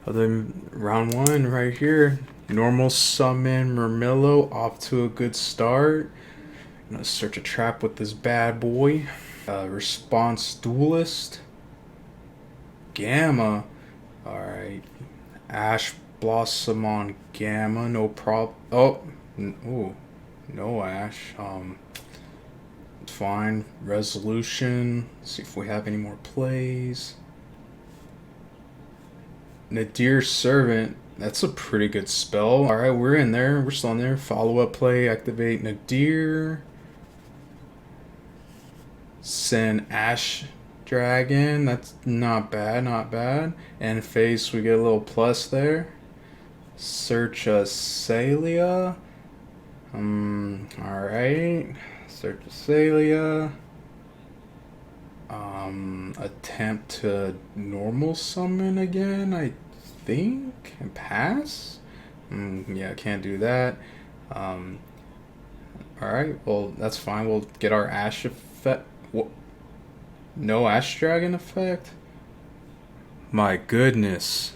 Other round one right here. Normal summon Murmillo off to a good start. Gonna search a trap with this bad boy. Response Duelist. Gamma. Alright. Ash Blossom on Gamma, no problem. Oh, ooh, no Ash. Fine. Resolution. Let's see if we have any more plays. Nadir Servant. That's a pretty good spell. Alright, we're in there. We're still in there. Follow up play. Activate Nadir. Send Ash Dragon. That's not bad, not bad. And face, we get a little plus there. Search a Celia. Alright. Search a Celia. Attempt to normal summon again, I think, and pass. Yeah, can't do that. Alright, well, that's fine. We'll get our Ash effect. What? No Ash Dragon effect? My goodness.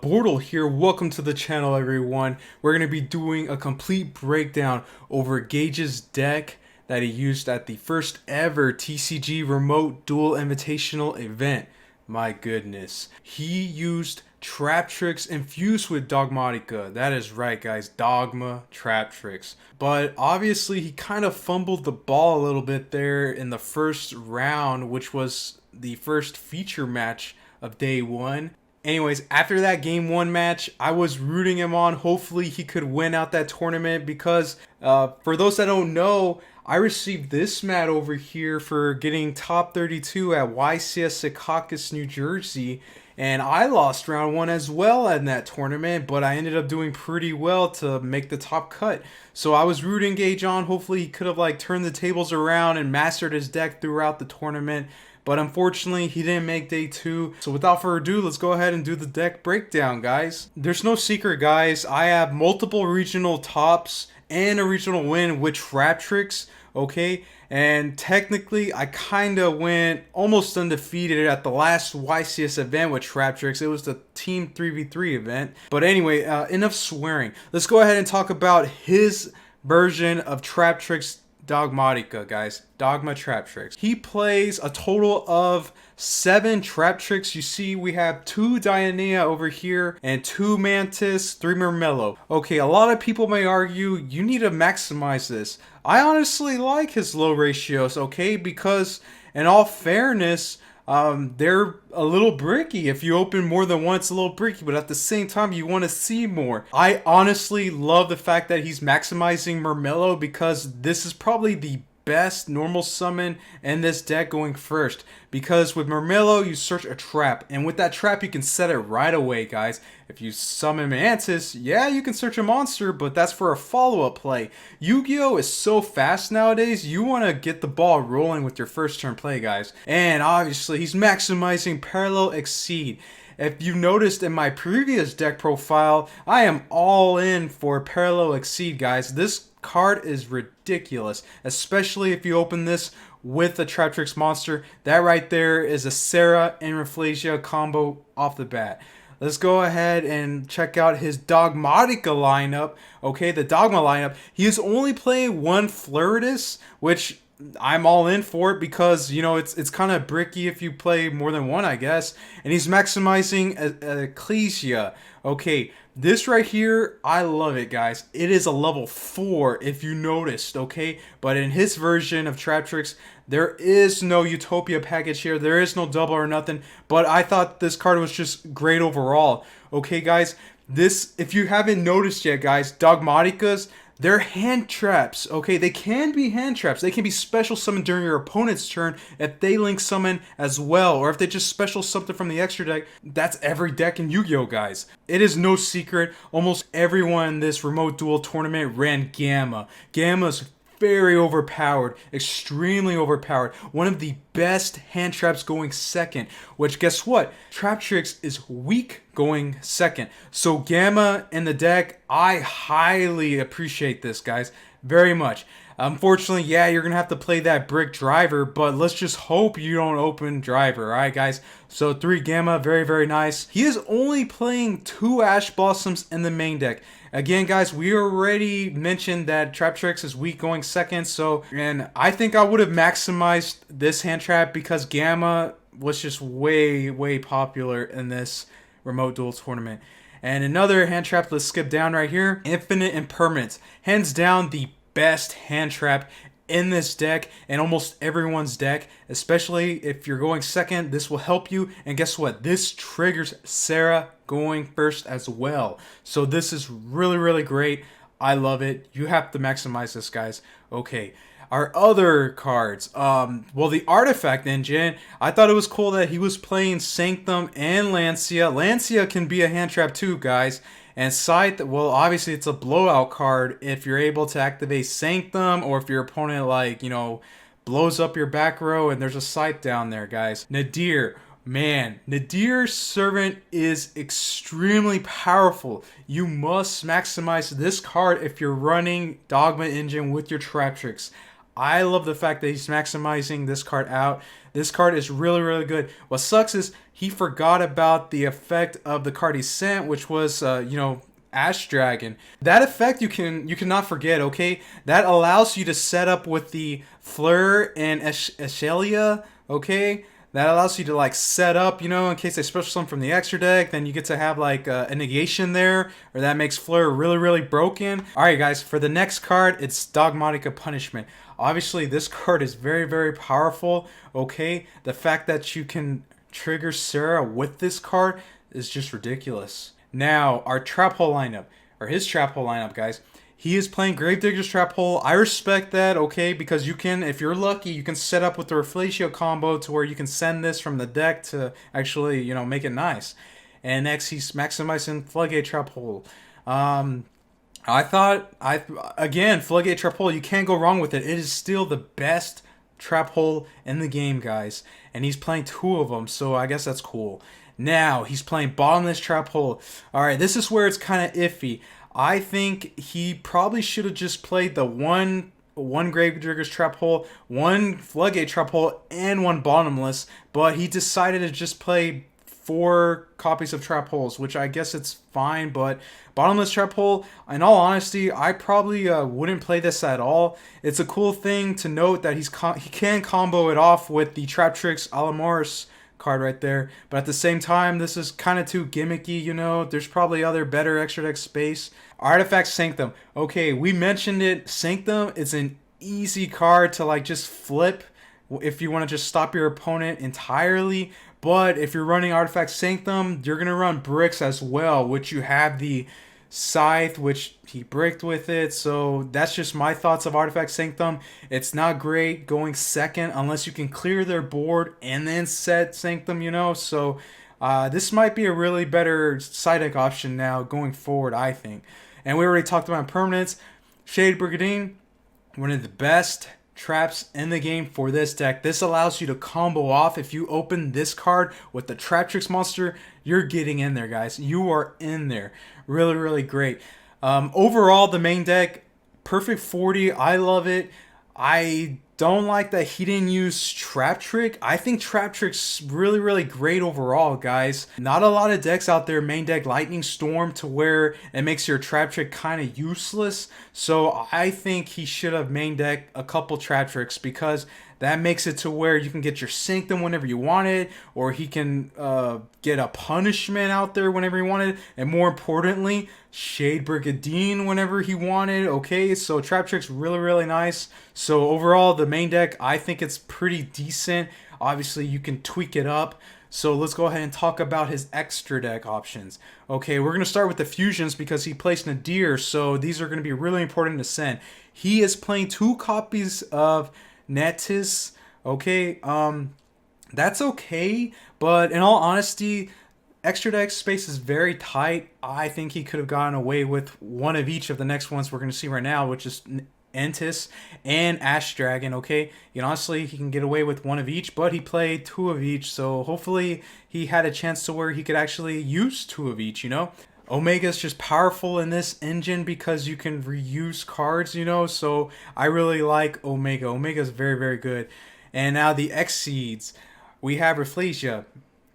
Bortle here. Welcome to the channel, everyone. We're going to be doing a complete breakdown over Gage's deck that he used at the first ever TCG Remote Duel Invitational event. My goodness. He used Traptrix infused with Dogmatika. That is right, guys. Dogma, Traptrix. But obviously, he kind of fumbled the ball a little bit there in the first round, which was the first feature match of day one. Anyways, after that game one match, I was rooting him on. Hopefully he could win out that tournament because for those that don't know, I received this mat over here for getting top 32 at YCS Secaucus, New Jersey. And I lost round one as well in that tournament, but I ended up doing pretty well to make the top cut. So I was rooting Gage on. Hopefully he could have turned the tables around and mastered his deck throughout the tournament. But unfortunately, he didn't make day two. So without further ado, let's go ahead and do the deck breakdown, guys. There's no secret, guys. I have multiple regional tops and a regional win with Traptrix, okay? And technically, I kind of went almost undefeated at the last YCS event with Traptrix. It was the Team 3v3 event. But anyway, enough swearing. Let's go ahead and talk about his version of Traptrix Dogmatika, guys. Dogma Traptrix. He plays a total of 7 Traptrix. You see, we have 2 Dionea over here and 2 Mantis, 3 Murmillo. Okay, a lot of people may argue you need to maximize this. I honestly like his low ratios, okay, because in all fairness, they're a little bricky. If you open more than one, it's a little bricky, but at the same time, you want to see more. I honestly love the fact that he's maximizing Murmillo because this is probably the best normal summon in this deck going first, because with Murmillo you search a trap, and with that trap you can set it right away, guys. If you summon Mantis, yeah, you can search a monster, but that's for a follow-up play. Yu-Gi-Oh is so fast nowadays, you want to get the ball rolling with your first turn play, guys. And obviously he's maximizing Parallel Exceed. If you noticed in my previous deck profile, I am all in for Parallel Exceed, guys. This card is ridiculous, especially if you open this with a Traptrix monster. That right there is a Sarah and Rafflesia combo off the bat. Let's go ahead and check out his Dogmatika lineup. Okay, the Dogma lineup. He is only playing one Floritus, which I'm all in for it because, you know, it's kind of bricky if you play more than one, I guess. And he's maximizing Ecclesia. Okay, this right here, I love it, guys. It is a level 4 if you noticed, okay? But in his version of Traptrix, there is no Utopia package here. There is no double or nothing. But I thought this card was just great overall. Okay, guys? This, if you haven't noticed yet, guys, Dogmatikas, they're hand traps, okay? They can be hand traps. They can be special summoned during your opponent's turn if they link summon as well, or if they just special something from the extra deck. That's every deck in Yu-Gi-Oh, guys. It is no secret. Almost everyone in this remote duel tournament ran Gamma. Gamma's very overpowered, extremely overpowered. One of the best hand traps going second, which guess what? Traptrix is weak going second. So Gamma in the deck, I highly appreciate this, guys. Very much. Unfortunately, yeah, you're going to have to play that brick driver, but let's just hope you don't open driver. All right, guys. So 3 Gamma, very, very nice. He is only playing 2 Ash Blossoms in the main deck. Again, guys, we already mentioned that Traptrix is weak going second, and I think I would have maximized this hand trap because Gamma was just way, way popular in this remote duel tournament. And another hand trap, let's skip down right here. Infinite Impermanence. Hands down the best hand trap in this deck and almost everyone's deck, especially if you're going second. This will help you, and guess what, this triggers Sarah going first as well. So this is really, really great. I love it. You have to maximize this, guys. Okay, our other cards, well, the Artifact Engine, I thought it was cool that he was playing Sanctum and Lancia. Lancia can be a hand trap too, guys. And Scythe, well, obviously it's a blowout card if you're able to activate Sanctum, or if your opponent, like, you know, blows up your back row and there's a Scythe down there, guys. Nadir, man, Nadir's Servant is extremely powerful. You must maximize this card if you're running Dogma Engine with your Traptrix. I love the fact that he's maximizing this card out. This card is really, really good. What sucks is he forgot about the effect of the card he sent, which was, you know, Ash Dragon. That effect you cannot forget, okay? That allows you to set up with the Fleur and Ashelia, okay? That allows you to, like, set up, you know, in case they special summon from the extra deck, then you get to have, like, a negation there, or that makes Fleur really, really broken. Alright, guys, for the next card, it's Dogmatika Punishment. Obviously, this card is very, very powerful, okay? The fact that you can trigger Sarah with this card is just ridiculous. Now, our trap hole lineup, or his trap hole lineup, guys. He is playing Gravedigger's Trap Hole. I respect that, okay, because you can, if you're lucky, you can set up with the Reflatio combo to where you can send this from the deck to actually, you know, make it nice. And next, he's maximizing Floodgate Trap Hole. Again, Floodgate Trap Hole, you can't go wrong with it. It is still the best trap hole in the game, guys. And he's playing 2 of them, so I guess that's cool. Now, he's playing Bottomless Trap Hole. Alright, this is where it's kind of iffy. I think he probably should have just played the one Gravedigger's Trap Hole, 1 Floodgate Trap Hole, and 1 Bottomless, but he decided to just play 4 copies of Trap Holes, which I guess it's fine, but Bottomless Trap Hole, in all honesty, I probably wouldn't play this at all. It's a cool thing to note that he can combo it off with the Traptrix Alamoris card right there, but at the same time, this is kind of too gimmicky, you know. There's probably other better extra deck space. Artifact Sanctum. Okay, we mentioned it. Sanctum is an easy card to, like, just flip if you want to just stop your opponent entirely. But if you're running Artifact Sanctum, you're going to run bricks as well, which you have the Scythe, which he bricked with it. So that's just my thoughts of Artifact Sanctum. It's not great going second unless you can clear their board and then set Sanctum, you know. So this might be a really better side deck option now going forward, I think. And we already talked about permanents. Shade Brigandine, one of the best traps in the game for this deck. This allows you to combo off. If you open this card with the Traptrix monster, you're getting in there, guys. You are in there. Really, really great. Overall, the main deck, perfect 40. I love it. I don't like that he didn't use Traptrix. I think Traptrix really, really great overall, guys. Not a lot of decks out there main deck Lightning Storm to where it makes your Traptrix kind of useless. So I think he should have main deck a couple Traptrix, because that makes it to where you can get your Sanctum whenever you want it, or he can get a punishment out there whenever he wanted, and more importantly, Shade Brigandine whenever he wanted. Okay, so Traptrix really, really nice. So overall, the main deck, I think it's pretty decent. Obviously, you can tweak it up. So let's go ahead and talk about his extra deck options. Okay, we're going to start with the fusions because he placed Nadir, so these are going to be really important to send. He is playing 2 copies of Netis. Okay, that's okay, but in all honesty, extra deck space is very tight. I think he could have gotten away with one of each of the next ones we're going to see right now, which is Entis and Ash Dragon. Okay, you know, honestly, he can get away with one of each, but he played 2 of each, so hopefully he had a chance to where he could actually use 2 of each, you know. Omega's just powerful in this engine because you can reuse cards, you know, so I really like Omega. Omega's very, very good. And now the Exceeds. We have Rafflesia.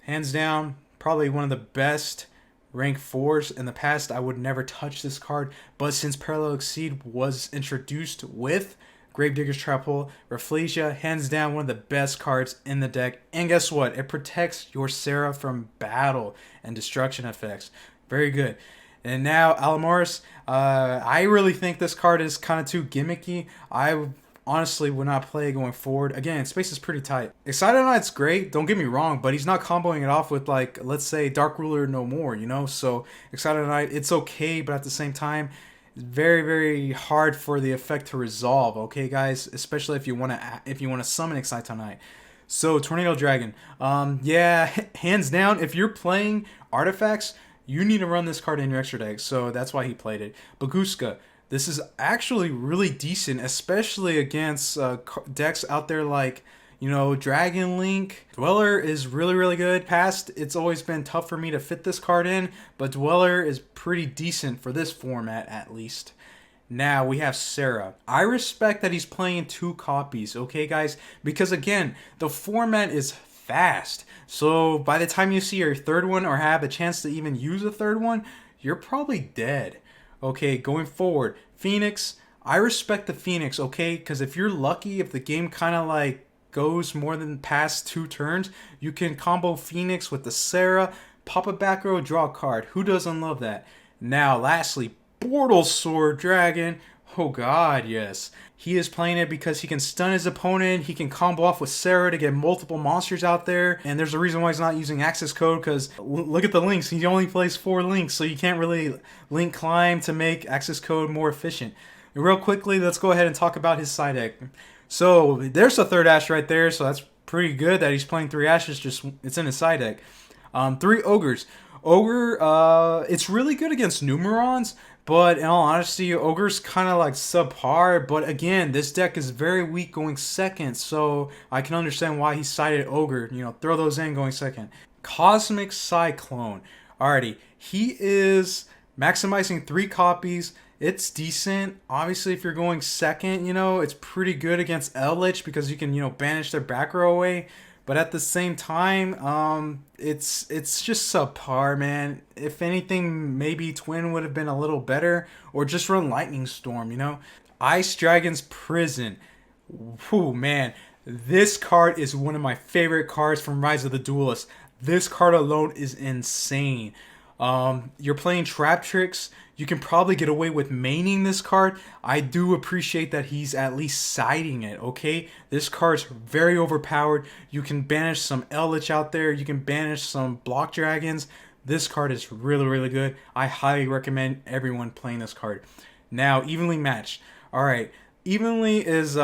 Hands down, probably one of the best rank 4s in the past. I would never touch this card, but since Parallel Exceed was introduced with Gravedigger's Trap Hole, Rafflesia, hands down, one of the best cards in the deck. And guess what? It protects your Sarah from battle and destruction effects. Very good. And now Alamoris, I really think this card is kind of too gimmicky. I honestly would not play going forward. Again, space is pretty tight. Excited Knight's great, don't get me wrong, but he's not comboing it off with, like, let's say Dark Ruler no more, you know? So Excited Knight, it's okay, but at the same time, it's very, very hard for the effect to resolve, okay guys? Especially if you want to summon Excite Knight. So Tornado Dragon. Yeah, hands down, if you're playing artifacts, you need to run this card in your extra deck, so that's why he played it. Baguska. This is actually really decent, especially against decks out there like, you know, Dragon Link. Dweller is really, really good. Past, it's always been tough for me to fit this card in, but Dweller is pretty decent for this format at least. Now we have Sarah. I respect that he's playing 2 copies, okay guys? Because again, the format is fast. So by the time you see your 3rd one or have a chance to even use a 3rd one, you're probably dead. Okay, going forward, Phoenix, I respect the Phoenix, okay? Because if you're lucky, if the game kind of like goes more than past 2 turns, you can combo Phoenix with the Sarah, pop a back row, draw a card. Who doesn't love that? Now, lastly, Bortle Sword Dragon. Oh god, yes. He is playing it because he can stun his opponent, he can combo off with Sarah to get multiple monsters out there, and there's a reason why he's not using access code, because look at the links, he only plays 4 links, so you can't really link climb to make access code more efficient. And real quickly, let's go ahead and talk about his side deck. So there's a 3rd Ash right there, so that's pretty good that he's playing 3 Ashes, just it's in his side deck. 3 Ogres. Ogre, it's really good against Numerons, but in all honesty, Ogre's kind of like subpar. But again, this deck is very weak going second, so I can understand why he sided Ogre. You know, throw those in going second. Cosmic Cyclone. Alrighty, he is maximizing 3 copies. It's decent. Obviously, if you're going second, you know, it's pretty good against Eldritch because you can, you know, banish their back row away. But at the same time, it's just subpar, man. If anything, maybe Twin would have been a little better, or just run Lightning Storm, you know? Ice Dragon's Prison. Whew, man. This card is one of my favorite cards from Rise of the Duelist. This card alone is insane. You're playing Traptrix. You can probably get away with maining this card. I do appreciate that he's at least siding it, okay? This card's very overpowered. You can banish some Eldritch out there. You can banish some Block Dragons. This card is really, really good. I highly recommend everyone playing this card. Now, Evenly Matched. Alright, Evenly is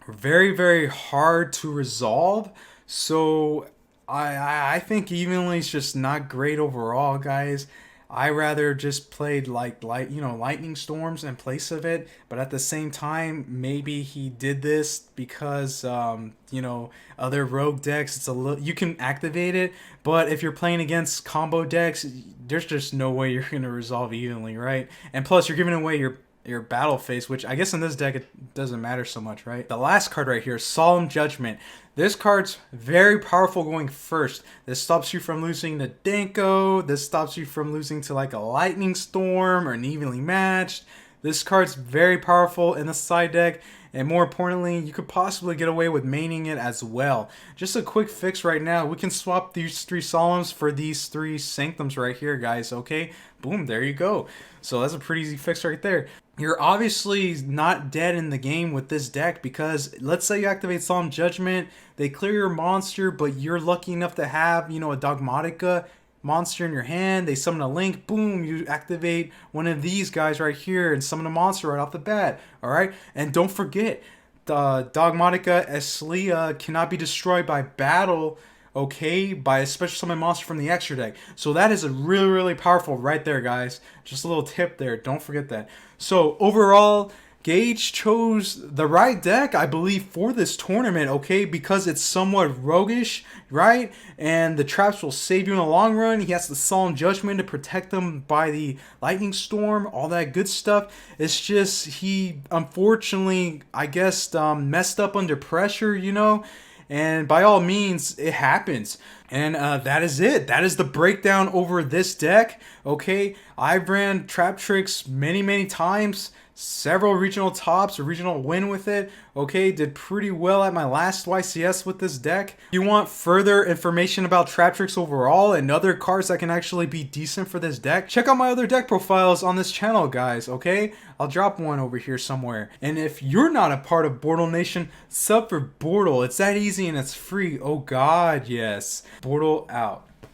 very, very hard to resolve. So I think Evenly is just not great overall, guys. I rather just played like Lightning Storms in place of it, but at the same time, maybe he did this because you know, other rogue decks, it's a little, you can activate it, but if you're playing against combo decks, there's just no way you're gonna resolve evenly, right? And plus, you're giving away your battle phase, which I guess in this deck it doesn't matter so much, right? The last card right here, Solemn Judgment. This card's very powerful going first. This stops you from losing to Denko. This stops you from losing to like a Lightning Storm or an Evenly Matched. This card's very powerful in the side deck, and more importantly, you could possibly get away with maining it as well. Just a quick fix right now, we can swap these 3 Solemns for these 3 Sanctums right here, guys, okay? Boom, there you go. So that's a pretty easy fix right there. You're obviously not dead in the game with this deck because let's say you activate Solemn Judgment, they clear your monster, but you're lucky enough to have, you know, a Dogmatika monster in your hand, they summon a Link, boom, you activate one of these guys right here and summon a monster right off the bat, alright? And don't forget, the Dogmatika Eslia cannot be destroyed by battle, okay, by a special summon monster from the extra deck. So that is a really, really powerful right there, guys. Just a little tip there, don't forget that. So overall, Gage chose the right deck, I believe, for this tournament, okay? Because it's somewhat roguish, right? And the traps will save you in the long run. He has the Solemn Judgment to protect them by the Lightning Storm, all that good stuff. It's just he, unfortunately, I guess, messed up under pressure, you know? And by all means, it happens. And that is it. That is the breakdown over this deck. Okay, I've ran Traptrix many times. Several regional tops, a regional win with it. Okay, did pretty well at my last YCS with this deck. If you want further information about Traptrix overall and other cards that can actually be decent for this deck, check out my other deck profiles on this channel, guys, okay? I'll drop one over here somewhere. And if you're not a part of Bortle Nation, sub for Bortle. It's that easy and it's free. Oh god, yes. Bortle out.